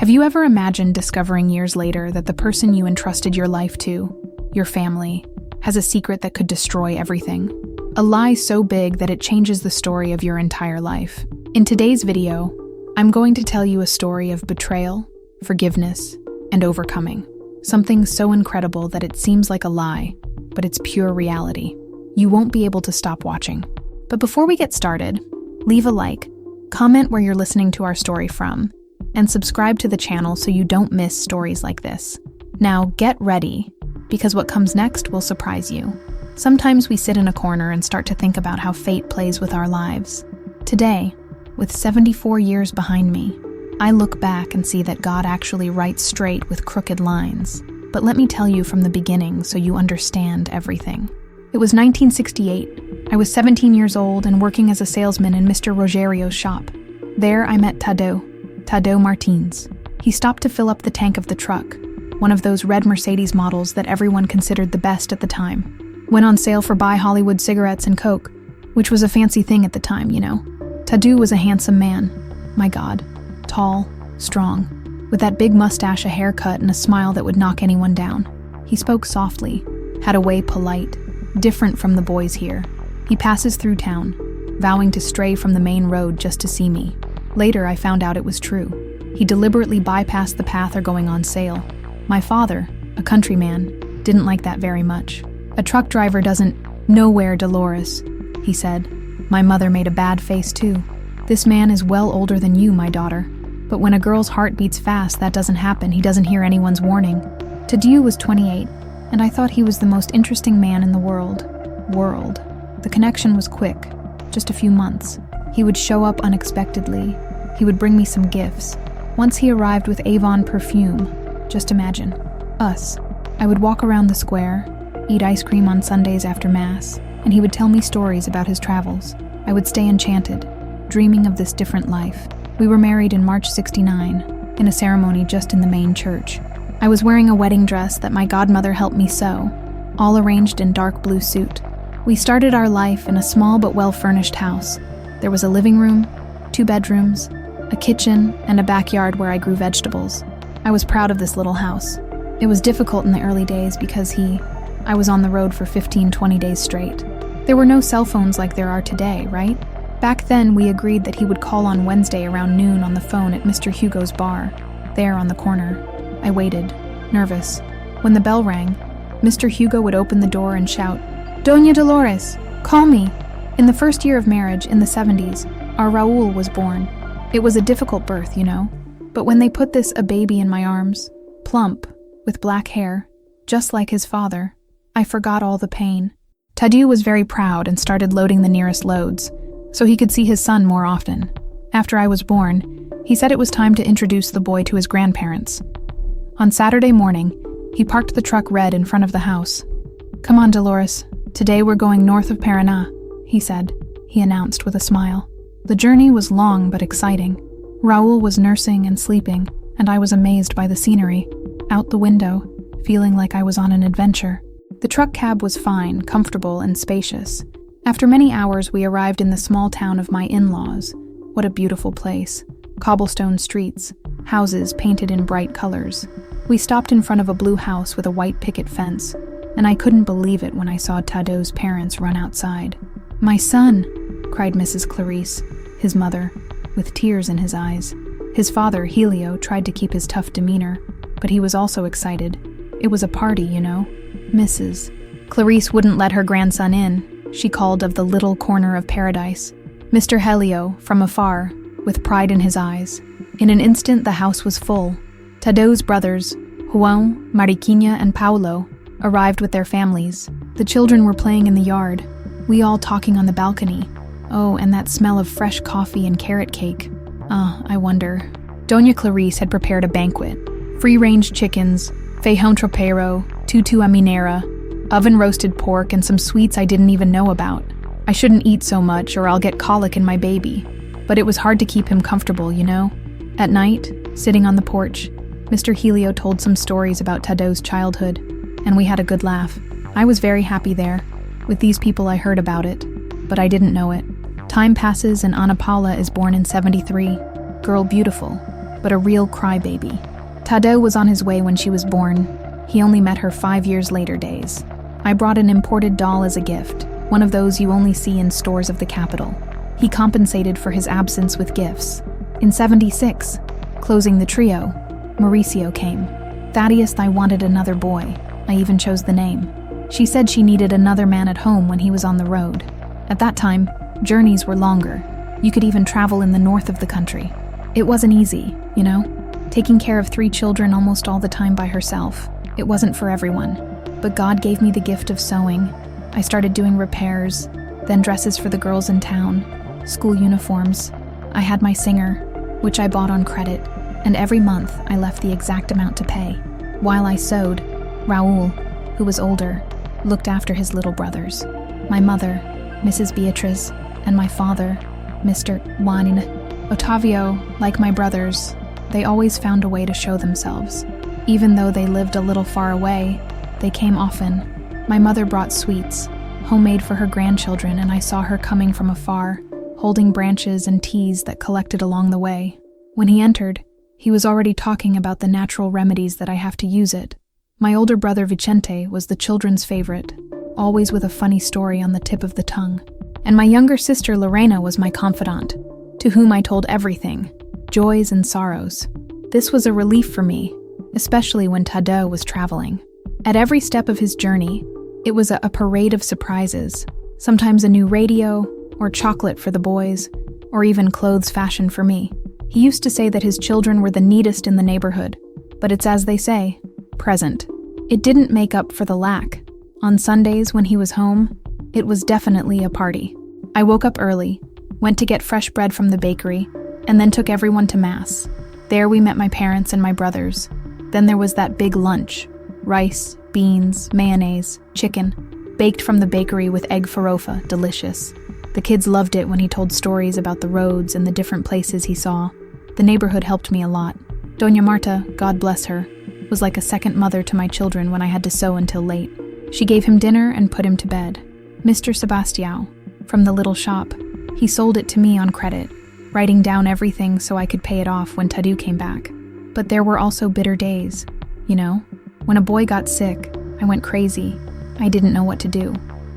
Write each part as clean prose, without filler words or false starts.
Have you ever imagined discovering years later that the person you entrusted your life to, your family, has a secret that could destroy everything? A lie so big that it changes the story of your entire life. In today's video, I'm going to tell you a story of betrayal, forgiveness, and overcoming. Something so incredible that it seems like a lie, but it's pure reality. You won't be able to stop watching. But before we get started, leave a like, comment where you're listening to our story from, and subscribe to the channel so you don't miss stories like this. Now get ready, because what comes next will surprise you. Sometimes we sit in a corner and start to think about how fate plays with our lives. Today, with 74 years behind me, I look back and see that God actually writes straight with crooked lines. But let me tell you from the beginning so you understand everything. It was 1968. I was 17 years old and working as a salesman in Mr. Rogerio's shop. There I met Tadeu Martins. He stopped to fill up the tank of the truck, one of those red Mercedes models that everyone considered the best at the time. Went on sale for buy Hollywood cigarettes and Coke, which was a fancy thing at the time, you know. Tadeu was a handsome man. My God. Tall, strong, with that big mustache, a haircut, and a smile that would knock anyone down. He spoke softly, had a way polite, different from the boys here. He passes through town, vowing to stray from the main road just to see me. Later, I found out it was true. He deliberately bypassed the path or going on sale. My father, a countryman, didn't like that very much. A truck driver doesn't know where Dolores, he said. My mother made a bad face too. This man is well older than you, my daughter. But when a girl's heart beats fast, that doesn't happen. He doesn't hear anyone's warning. Tadeu was 28, and I thought he was the most interesting man in the world. The connection was quick, just a few months. He would show up unexpectedly. He would bring me some gifts. Once he arrived with Avon perfume. Just imagine. Us. I would walk around the square, eat ice cream on Sundays after Mass, and he would tell me stories about his travels. I would stay enchanted, dreaming of this different life. We were married in March '69, in a ceremony just in the main church. I was wearing a wedding dress that my godmother helped me sew, all arranged in dark blue suit. We started our life in a small but well-furnished house. There was a living room, 2 bedrooms, a kitchen, and a backyard where I grew vegetables. I was proud of this little house. It was difficult in the early days because I was on the road for 15-20 days straight. There were no cell phones like there are today, right? Back then, we agreed that he would call on Wednesday around noon on the phone at Mr. Hugo's bar, there on the corner. I waited, nervous. When the bell rang, Mr. Hugo would open the door and shout, "Doña Dolores, call me." In the first year of marriage, in the 70s, our Raul was born. It was a difficult birth, you know. But when they put a baby in my arms, plump, with black hair, just like his father, I forgot all the pain. Tadeu was very proud and started loading the nearest loads, so he could see his son more often. After I was born, he said it was time to introduce the boy to his grandparents. On Saturday morning, he parked the truck red in front of the house. "Come on, Dolores. Today we're going north of Paraná," he said. He announced with a smile. The journey was long but exciting. Raul was nursing and sleeping, and I was amazed by the scenery. Out the window, feeling like I was on an adventure. The truck cab was fine, comfortable, and spacious. After many hours, we arrived in the small town of my in-laws. What a beautiful place. Cobblestone streets, houses painted in bright colors. We stopped in front of a blue house with a white picket fence, and I couldn't believe it when I saw Tadeu's parents run outside. "My son!" cried Mrs. Clarice, his mother, with tears in his eyes. His father, Helio, tried to keep his tough demeanor, but he was also excited. It was a party, you know. Mrs. Clarice wouldn't let her grandson in. She called of the little corner of paradise. Mr. Helio, from afar, with pride in his eyes. In an instant, the house was full. Tadeu's brothers, João, Mariquinha, and Paulo, arrived with their families. The children were playing in the yard, we all talking on the balcony. Oh, and that smell of fresh coffee and carrot cake. I wonder. Doña Clarice had prepared a banquet. Free-range chickens, feijão tropeiro, tutu à mineira, oven-roasted pork, and some sweets I didn't even know about. I shouldn't eat so much or I'll get colic in my baby. But it was hard to keep him comfortable, you know? At night, sitting on the porch, Mr. Helio told some stories about Tadeu's childhood, and we had a good laugh. I was very happy there. With these people I heard about it, but I didn't know it. Time passes and Ana Paula is born in '73. Girl beautiful, but a real crybaby. Tadeu was on his way when she was born. He only met her 5 years later days. I brought an imported doll as a gift, one of those you only see in stores of the capital. He compensated for his absence with gifts. In '76, closing the trio, Mauricio came. Thaddeus, I wanted another boy. I even chose the name. She said she needed another man at home when he was on the road. At that time, journeys were longer. You could even travel in the north of the country. It wasn't easy, you know? Taking care of 3 children almost all the time by herself. It wasn't for everyone. But God gave me the gift of sewing. I started doing repairs, then dresses for the girls in town, school uniforms. I had my singer, which I bought on credit, and every month I left the exact amount to pay. While I sewed, Raul, who was older, looked after his little brothers. My mother, Mrs. Beatriz, and my father, Mr. Juan. Otavio, like my brothers, they always found a way to show themselves. Even though they lived a little far away, they came often. My mother brought sweets, homemade for her grandchildren, and I saw her coming from afar, holding branches and teas that collected along the way. When he entered, he was already talking about the natural remedies that I have to use it. My older brother Vicente was the children's favorite, always with a funny story on the tip of the tongue. And my younger sister Lorena was my confidant, to whom I told everything, joys and sorrows. This was a relief for me, especially when Tadeu was traveling. At every step of his journey, it was a parade of surprises, sometimes a new radio, or chocolate for the boys, or even clothes fashioned for me. He used to say that his children were the neatest in the neighborhood, but it's as they say, present. It didn't make up for the lack. On Sundays when he was home, it was definitely a party. I woke up early, went to get fresh bread from the bakery, and then took everyone to Mass. There we met my parents and my brothers. Then there was that big lunch. Rice, beans, mayonnaise, chicken, baked from the bakery with egg farofa, delicious. The kids loved it when he told stories about the roads and the different places he saw. The neighborhood helped me a lot. Doña Marta, God bless her, was like a second mother to my children when I had to sew until late. She gave him dinner and put him to bed. Mr. Sebastião, from the little shop, he sold it to me on credit, writing down everything so I could pay it off when Tadeu came back. But there were also bitter days, you know? When a boy got sick, I went crazy. I didn't know what to do.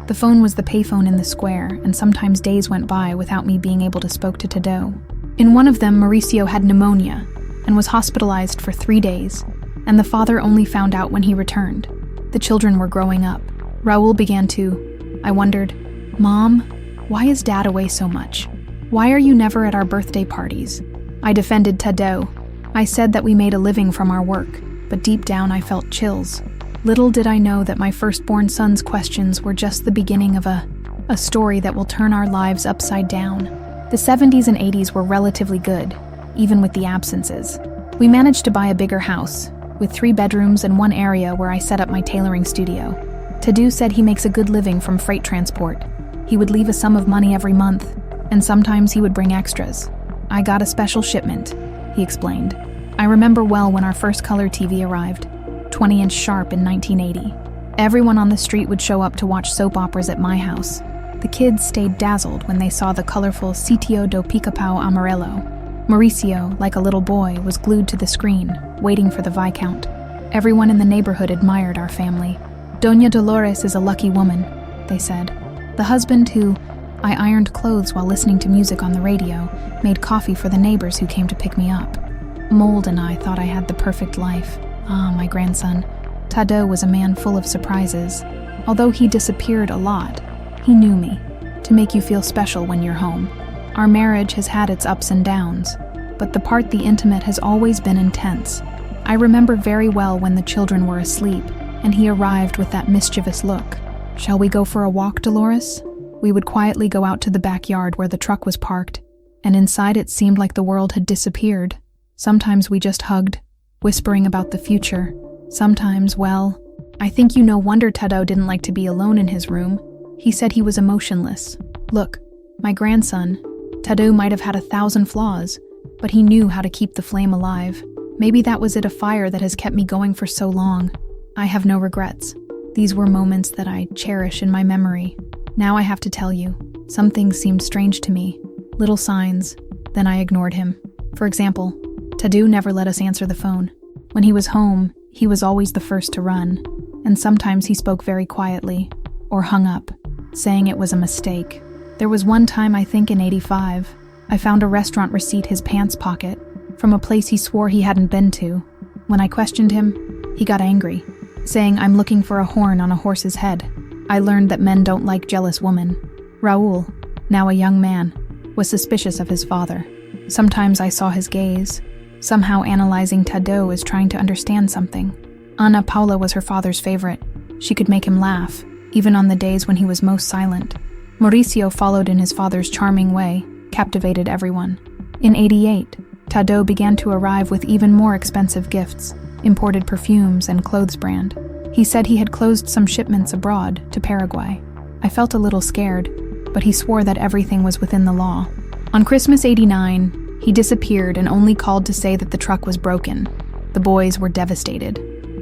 The phone was the payphone in the square, and sometimes days went by without me being able to speak to Tadeu. In one of them, Mauricio had pneumonia and was hospitalized for 3 days, and the father only found out when he returned. The children were growing up. Raul began to. I wondered, Mom, why is Dad away so much? Why are you never at our birthday parties? I defended Tadeu. I said that we made a living from our work, but deep down I felt chills. Little did I know that my firstborn son's questions were just the beginning of a story that will turn our lives upside down. The 70s and 80s were relatively good, even with the absences. We managed to buy a bigger house, with 3 bedrooms and 1 area where I set up my tailoring studio. Tadeu said he makes a good living from freight transport. He would leave a sum of money every month, and sometimes he would bring extras. I got a special shipment, he explained. I remember well when our first color TV arrived, 20-inch sharp in 1980. Everyone on the street would show up to watch soap operas at my house. The kids stayed dazzled when they saw the colorful Sitio do Pica-Pau Amarelo. Mauricio, like a little boy, was glued to the screen, waiting for the Viscount. Everyone in the neighborhood admired our family. Doña Dolores is a lucky woman, they said. The husband who, I ironed clothes while listening to music on the radio, made coffee for the neighbors who came to pick me up. Mold and I thought I had the perfect life. Ah, my grandson. Tadeu was a man full of surprises. Although he disappeared a lot, he knew me, to make you feel special when you're home. Our marriage has had its ups and downs, but the part the intimate has always been intense. I remember very well when the children were asleep, and he arrived with that mischievous look. Shall we go for a walk, Dolores? We would quietly go out to the backyard where the truck was parked, and inside it seemed like the world had disappeared. Sometimes we just hugged, whispering about the future. Sometimes, well, I think you no wonder Tadeu didn't like to be alone in his room. He said he was emotionless. Look, my grandson, Tadeu might have had 1,000 flaws, but he knew how to keep the flame alive. Maybe that was it, a fire that has kept me going for so long. I have no regrets. These were moments that I cherish in my memory. Now I have to tell you, some things seemed strange to me. Little signs, then I ignored him. For example, Tadeu never let us answer the phone. When he was home, he was always the first to run, and sometimes he spoke very quietly, or hung up, saying it was a mistake. There was one time, I think in '85, I found a restaurant receipt his pants pocket, from a place he swore he hadn't been to. When I questioned him, he got angry, saying I'm looking for a horn on a horse's head. I learned that men don't like jealous women. Raul, now a young man, was suspicious of his father. Sometimes I saw his gaze, somehow analyzing Tadeu as trying to understand something. Ana Paula was her father's favorite. She could make him laugh, even on the days when he was most silent. Mauricio followed in his father's charming way, captivated everyone. In '88, Tadeu began to arrive with even more expensive gifts, imported perfumes and clothes brand. He said he had closed some shipments abroad to Paraguay. I felt a little scared, but he swore that everything was within the law. On Christmas '89, he disappeared and only called to say that the truck was broken. The boys were devastated.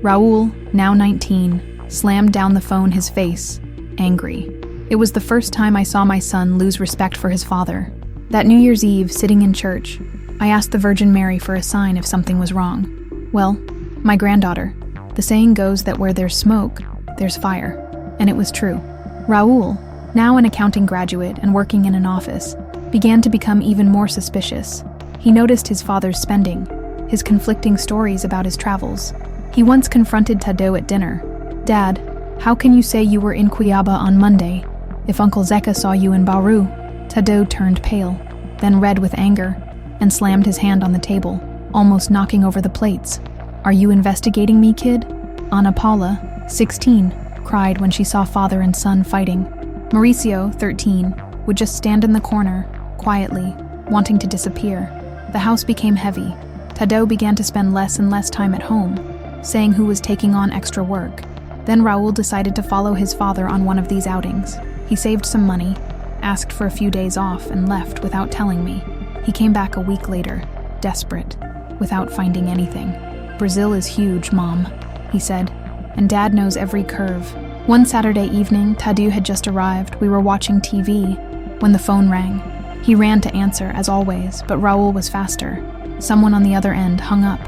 Raul, now 19, slammed down the phone, his face angry. It was the first time I saw my son lose respect for his father. That New Year's Eve, sitting in church, I asked the Virgin Mary for a sign if something was wrong. Well, my granddaughter. The saying goes that where there's smoke, there's fire. And it was true. Raul, now an accounting graduate and working in an office, began to become even more suspicious. He noticed his father's spending, his conflicting stories about his travels. He once confronted Tadeu at dinner. "Dad, how can you say you were in Cuiabá on Monday if Uncle Zeca saw you in Bauru?" Tadeu turned pale, then red with anger, and slammed his hand on the table, almost knocking over the plates. "Are you investigating me, kid?" Ana Paula, 16, cried when she saw father and son fighting. Mauricio, 13, would just stand in the corner, quietly, wanting to disappear. The house became heavy. Tadeu began to spend less and less time at home, saying who was taking on extra work. Then Raul decided to follow his father on one of these outings. He saved some money, asked for a few days off, and left without telling me. He came back a week later, desperate, without finding anything. "Brazil is huge, Mom," he said, "and Dad knows every curve." One Saturday evening, Tadeu had just arrived. We were watching TV when the phone rang. He ran to answer, as always, but Raul was faster. Someone on the other end hung up.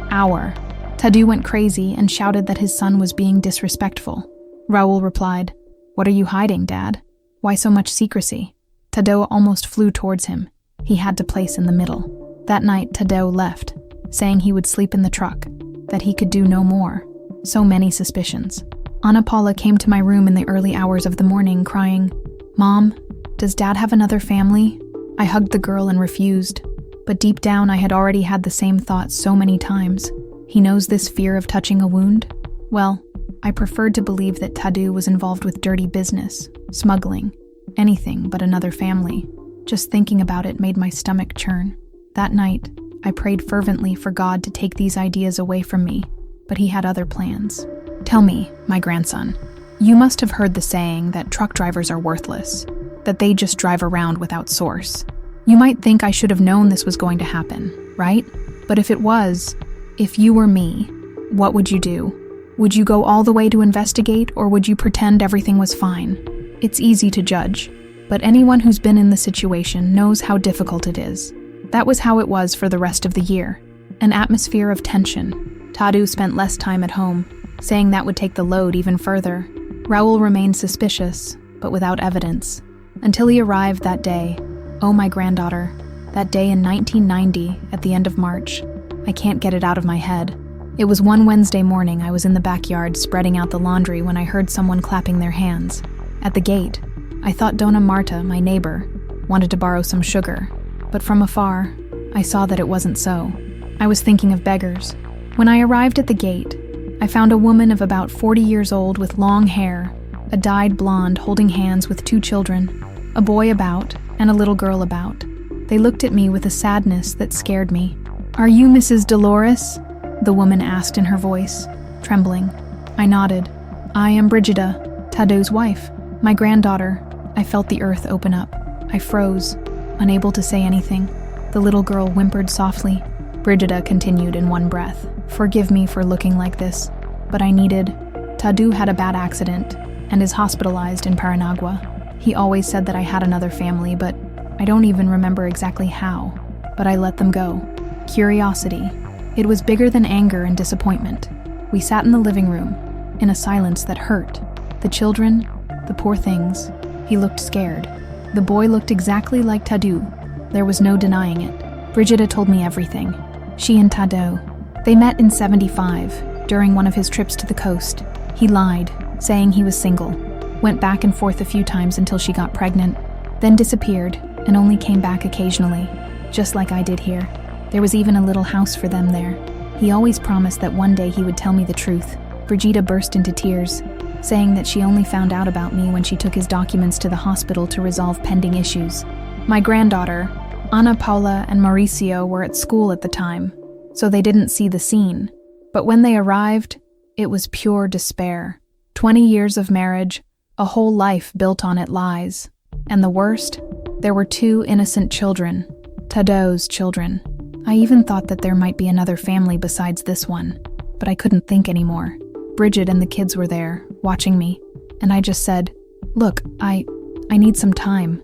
"Our." Tadeu went crazy and shouted that his son was being disrespectful. Raul replied, "What are you hiding, Dad? Why so much secrecy?" Tadeu almost flew towards him. He had to place in the middle. That night, Tadeu left, saying he would sleep in the truck, that he could do no more. So many suspicions. Ana Paula came to my room in the early hours of the morning, crying, "Mom, does Dad have another family?" I hugged the girl and refused, but deep down I had already had the same thought so many times. He knows this fear of touching a wound? Well, I preferred to believe that Tadeu was involved with dirty business, smuggling, anything but another family. Just thinking about it made my stomach churn. That night, I prayed fervently for God to take these ideas away from me, but he had other plans. "Tell me, my grandson, you must have heard the saying that truck drivers are worthless, that they just drive around without source. You might think I should have known this was going to happen, right? But if it was, if you were me, what would you do? Would you go all the way to investigate, or would you pretend everything was fine? It's easy to judge, but anyone who's been in the situation knows how difficult it is. That was how it was for the rest of the year. An atmosphere of tension. Tadeu spent less time at home, saying that would take the load even further. Raul remained suspicious, but without evidence. Until he arrived that day. Oh, my granddaughter. That day in 1990, at the end of March. I can't get it out of my head. It was one Wednesday morning. I was in the backyard spreading out the laundry when I heard someone clapping their hands. At the gate, I thought Dona Marta, my neighbor, wanted to borrow some sugar. But from afar, I saw that it wasn't so. I was thinking of beggars. When I arrived at the gate, I found a woman of about 40 years old with long hair, a dyed blonde holding hands with 2 children, a boy about and a little girl about. They looked at me with a sadness that scared me. "Are you Mrs. Dolores?" the woman asked in her voice, trembling. I nodded. "I am Brigida, Tadeu's wife, my granddaughter." I felt the earth open up. I froze, unable to say anything. The little girl whimpered softly. Brigida continued in one breath. "Forgive me for looking like this, but I needed..." Tadeu had a bad accident and is hospitalized in Paranagua. He always said that I had another family, but I don't even remember exactly how. But I let them go. Curiosity. It was bigger than anger and disappointment. We sat in the living room, in a silence that hurt. The children, the poor things. He looked scared. The boy looked exactly like Tadeu. There was no denying it. Brigida told me everything. She and Tadeu. They met in 75, during one of his trips to the coast. He lied, saying he was single. Went back and forth a few times until she got pregnant, then disappeared and only came back occasionally, just like I did here. There was even a little house for them there. He always promised that one day he would tell me the truth. Brigida burst into tears, saying that she only found out about me when she took his documents to the hospital to resolve pending issues. My granddaughter, Ana Paula and Mauricio, were at school at the time, so they didn't see the scene. But when they arrived, it was pure despair. 20 years of marriage, a whole life built on it lies. And the worst, there were 2 innocent children, Tadeu's children. I even thought that there might be another family besides this one, but I couldn't think anymore. Bridget and the kids were there, watching me, and I just said, "Look, I need some time.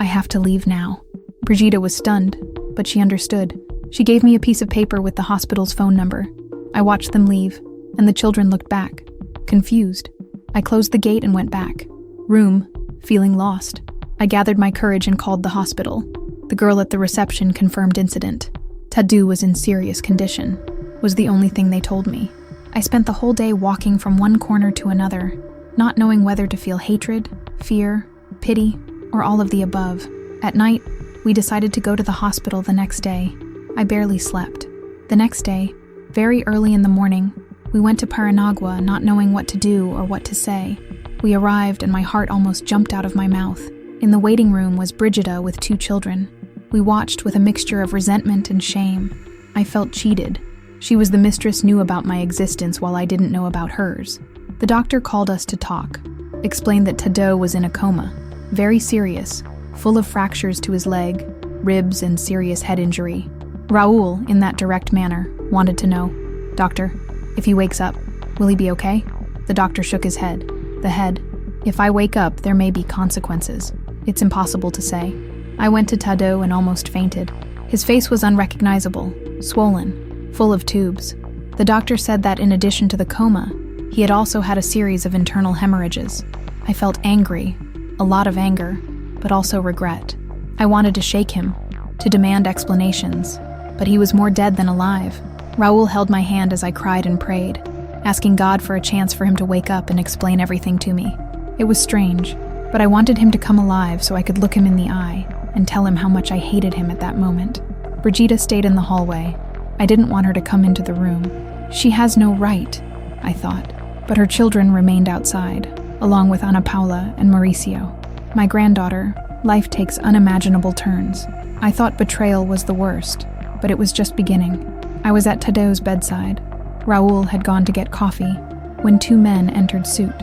I have to leave now." Brigida was stunned, but she understood. She gave me a piece of paper with the hospital's phone number. I watched them leave, and the children looked back, confused. I closed the gate and went back. Room, feeling lost. I gathered my courage and called the hospital. The girl at the reception confirmed incident. Tadeu was in serious condition, was the only thing they told me. I spent the whole day walking from one corner to another, not knowing whether to feel hatred, fear, pity, or all of the above. At night, we decided to go to the hospital the next day. I barely slept. The next day, very early in the morning, we went to Paranagua, not knowing what to do or what to say. We arrived and my heart almost jumped out of my mouth. In the waiting room was Brigida with 2 children. We watched with a mixture of resentment and shame. I felt cheated. She was the mistress, knew about my existence while I didn't know about hers. The doctor called us to talk, explained that Tadeu was in a coma, very serious, full of fractures to his leg, ribs, and serious head injury. Raul, in that direct manner, wanted to know, "Doctor, if he wakes up, will he be okay?" The doctor shook his head. The head, "If I wake up, there may be consequences. It's impossible to say." I went to Tadeu and almost fainted. His face was unrecognizable, swollen, full of tubes. The doctor said that in addition to the coma, he had also had a series of internal hemorrhages. I felt angry, a lot of anger, but also regret. I wanted to shake him, to demand explanations, but he was more dead than alive. Raul held my hand as I cried and prayed, asking God for a chance for him to wake up and explain everything to me. It was strange, but I wanted him to come alive so I could look him in the eye and tell him how much I hated him at that moment. Brigida stayed in the hallway. I didn't want her to come into the room. She has no right, I thought, but her children remained outside, along with Ana Paula and Mauricio. My granddaughter, life takes unimaginable turns. I thought betrayal was the worst, but it was just beginning. I was at Tadeu's bedside. Raul had gone to get coffee when 2 men entered suit.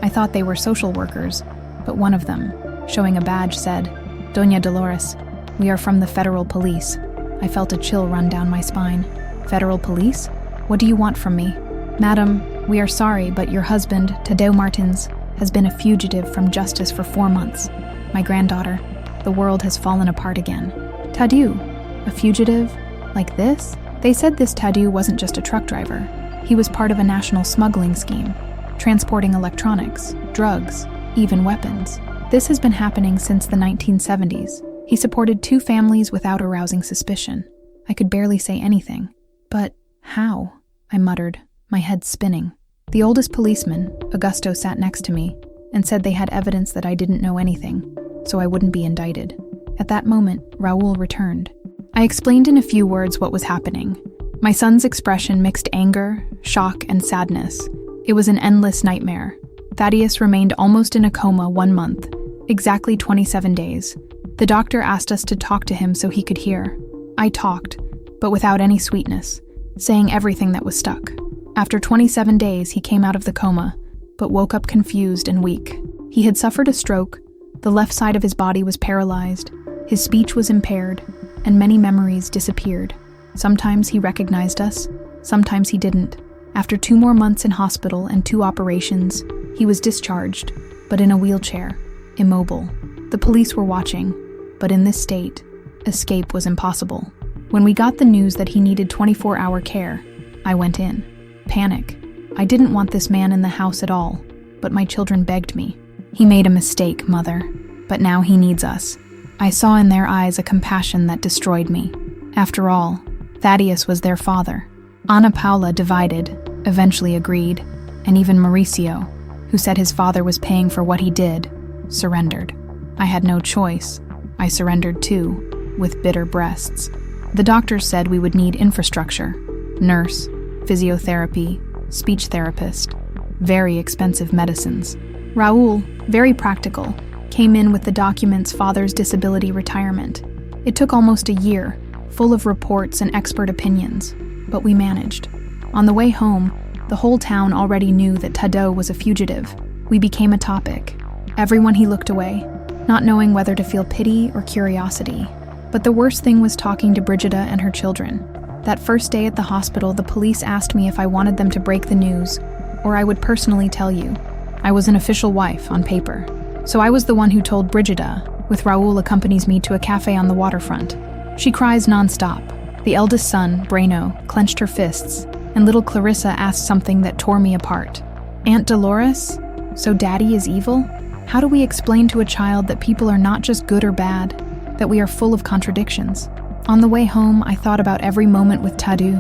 I thought they were social workers, but one of them, showing a badge, said, "Doña Dolores, we are from the federal police." I felt a chill run down my spine. "Federal police? What do you want from me?" "Madam, we are sorry, but your husband, Tadeu Martins, has been a fugitive from justice for 4 months. My granddaughter, the world has fallen apart again." "Tadeu? A fugitive? Like this?" They said this Tadeu wasn't just a truck driver. He was part of a national smuggling scheme, transporting electronics, drugs, even weapons. This has been happening since the 1970s. He supported 2 families without arousing suspicion. I could barely say anything. "But how?" I muttered, my head spinning. The oldest policeman, Augusto, sat next to me and said they had evidence that I didn't know anything, so I wouldn't be indicted. At that moment, Raul returned. I explained in a few words what was happening. My son's expression mixed anger, shock, and sadness. It was an endless nightmare. Thaddeus remained almost in a coma 1 month, exactly 27 days. The doctor asked us to talk to him so he could hear. I talked, but without any sweetness, saying everything that was stuck. After 27 days, he came out of the coma, but woke up confused and weak. He had suffered a stroke, the left side of his body was paralyzed, his speech was impaired, and many memories disappeared. Sometimes he recognized us, sometimes he didn't. After 2 more months in hospital and 2 operations, he was discharged, but in a wheelchair, immobile. The police were watching, but in this state, escape was impossible. When we got the news that he needed 24-hour care, I went in. Panic. I didn't want this man in the house at all, but my children begged me. He made a mistake, Mother, but now he needs us. I saw in their eyes a compassion that destroyed me. After all, Thaddeus was their father. Ana Paula, divided, eventually agreed, and even Mauricio, who said his father was paying for what he did, surrendered. I had no choice. I surrendered too, with bitter breasts. The doctors said we would need infrastructure: nurse, physiotherapy, speech therapist, very expensive medicines. Raul, very practical, came in with the documents father's disability retirement. It took almost a year, full of reports and expert opinions, but we managed. On the way home, the whole town already knew that Tadeu was a fugitive. We became a topic. Everyone he looked away, not knowing whether to feel pity or curiosity. But the worst thing was talking to Brigida and her children. That first day at the hospital, the police asked me if I wanted them to break the news, or I would personally tell you. I was an official wife on paper. So I was the one who told Brigida, with Raul accompanies me to a cafe on the waterfront. She cries nonstop. The eldest son, Breno, clenched her fists, and little Clarissa asked something that tore me apart. Aunt Dolores? So Daddy is evil? How do we explain to a child that people are not just good or bad, that we are full of contradictions? On the way home, I thought about every moment with Tadeu,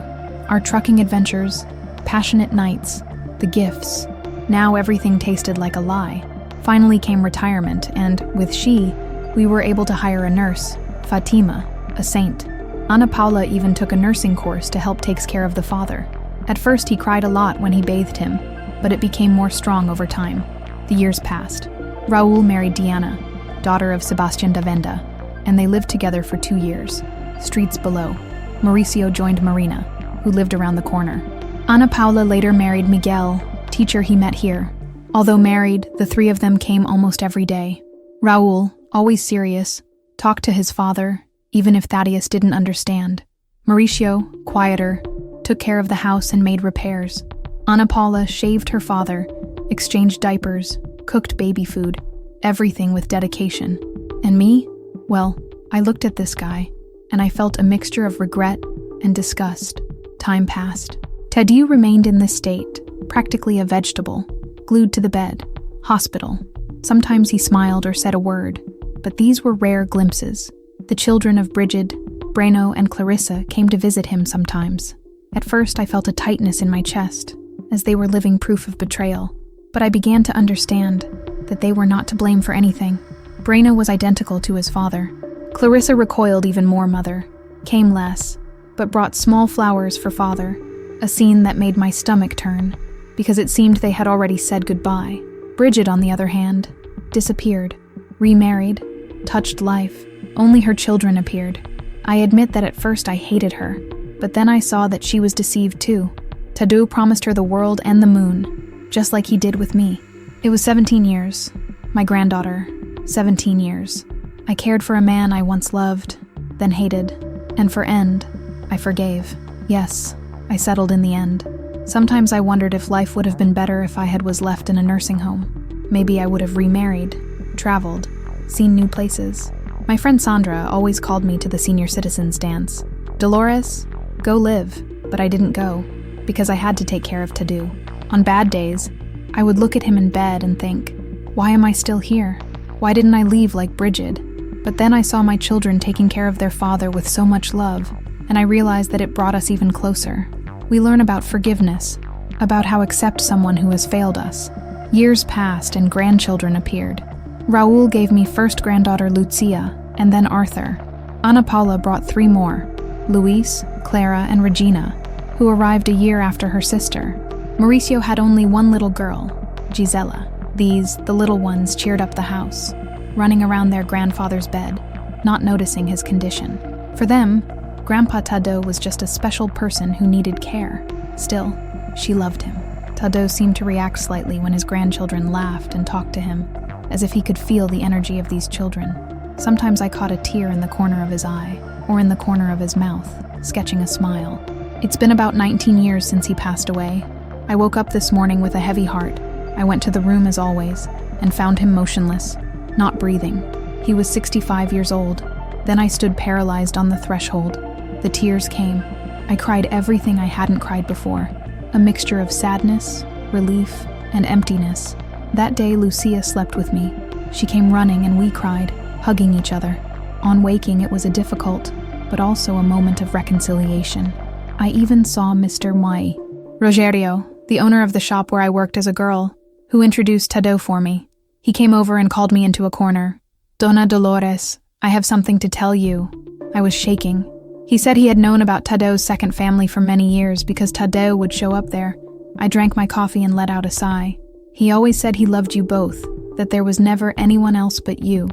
our trucking adventures, passionate nights, the gifts. Now everything tasted like a lie. Finally came retirement, and, with she, we were able to hire a nurse, Fatima, a saint. Ana Paula even took a nursing course to help take care of the father. At first he cried a lot when he bathed him, but it became more strong over time. The years passed. Raul married Diana, daughter of Sebastian da Venda, and they lived together for 2 years. Streets below, Mauricio joined Marina, who lived around the corner. Ana Paula later married Miguel, teacher he met here. Although married, the three of them came almost every day. Raul, always serious, talked to his father, even if Thaddeus didn't understand. Mauricio, quieter, took care of the house and made repairs. Ana Paula shaved her father, exchanged diapers, cooked baby food, everything with dedication. And me? Well, I looked at this guy, and I felt a mixture of regret and disgust. Time passed. Tadeu remained in this state, practically a vegetable, glued to the bed, hospital. Sometimes he smiled or said a word, but these were rare glimpses. The children of Brigid, Breno, and Clarissa came to visit him sometimes. At first I felt a tightness in my chest, as they were living proof of betrayal, but I began to understand that they were not to blame for anything. Breno was identical to his father. Clarissa recoiled even more, Mother, came less, but brought small flowers for father, a scene that made my stomach turn, because it seemed they had already said goodbye. Brigid, on the other hand, disappeared, remarried, touched life. Only her children appeared. I admit that at first I hated her, but then I saw that she was deceived too. Tadeu promised her the world and the moon, just like he did with me. It was 17 years. My granddaughter, 17 years. I cared for a man I once loved, then hated, and for end, I forgave. Yes, I settled in the end. Sometimes I wondered if life would have been better if I was left in a nursing home. Maybe I would have remarried, traveled, seen new places. My friend Sandra always called me to the senior citizens dance. Dolores, go live, but I didn't go, because I had to take care of Tadeu. On bad days, I would look at him in bed and think, why am I still here? Why didn't I leave like Brigid? But then I saw my children taking care of their father with so much love, and I realized that it brought us even closer. We learn about forgiveness, about how to accept someone who has failed us. Years passed and grandchildren appeared. Raul gave me first granddaughter Lucia, and then Arthur. Ana Paula brought 3 more, Luis, Clara, and Regina, who arrived a year after her sister. Mauricio had only one little girl, Gisela. These, the little ones, cheered up the house, running around their grandfather's bed, not noticing his condition. For them, Grandpa Tadeu was just a special person who needed care. Still, she loved him. Tadeu seemed to react slightly when his grandchildren laughed and talked to him, as if he could feel the energy of these children. Sometimes I caught a tear in the corner of his eye, or in the corner of his mouth, sketching a smile. It's been about 19 years since he passed away. I woke up this morning with a heavy heart. I went to the room as always, and found him motionless, not breathing. He was 65 years old. Then I stood paralyzed on the threshold, The tears came. I cried everything I hadn't cried before, a mixture of sadness, relief, and emptiness. That day, Lucia slept with me. She came running and we cried, hugging each other. On waking, it was a difficult, but also a moment of reconciliation. I even saw Mr. Mai, Rogerio, the owner of the shop where I worked as a girl, who introduced Tadeu for me. He came over and called me into a corner. "Dona Dolores, I have something to tell you." I was shaking. He said he had known about Tadeu's second family for many years because Tadeu would show up there. I drank my coffee and let out a sigh. "He always said he loved you both, that there was never anyone else but you,"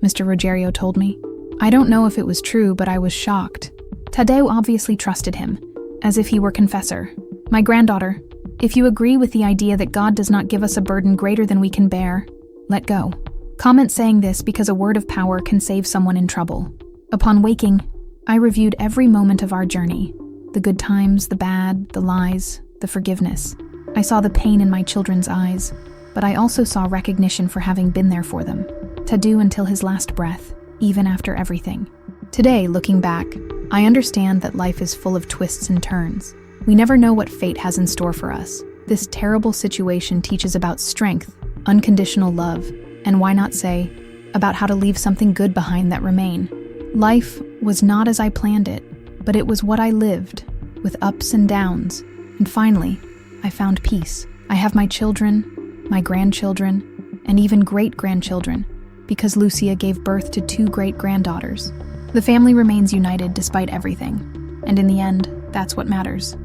Mr. Rogerio told me. I don't know if it was true, but I was shocked. Tadeu obviously trusted him, as if he were confessor. "My granddaughter, if you agree with the idea that God does not give us a burden greater than we can bear, let go." Comment saying this because a word of power can save someone in trouble. Upon waking, I reviewed every moment of our journey. The good times, the bad, the lies, the forgiveness. I saw the pain in my children's eyes, but I also saw recognition for having been there for them. Tadeu until his last breath, even after everything. Today, looking back, I understand that life is full of twists and turns. We never know what fate has in store for us. This terrible situation teaches about strength, unconditional love, and why not say, about how to leave something good behind that remain. Life was not as I planned it, but it was what I lived, with ups and downs. And finally, I found peace. I have my children, my grandchildren, and even great-grandchildren, because Lucia gave birth to 2 great-granddaughters. The family remains united despite everything, and in the end, that's what matters.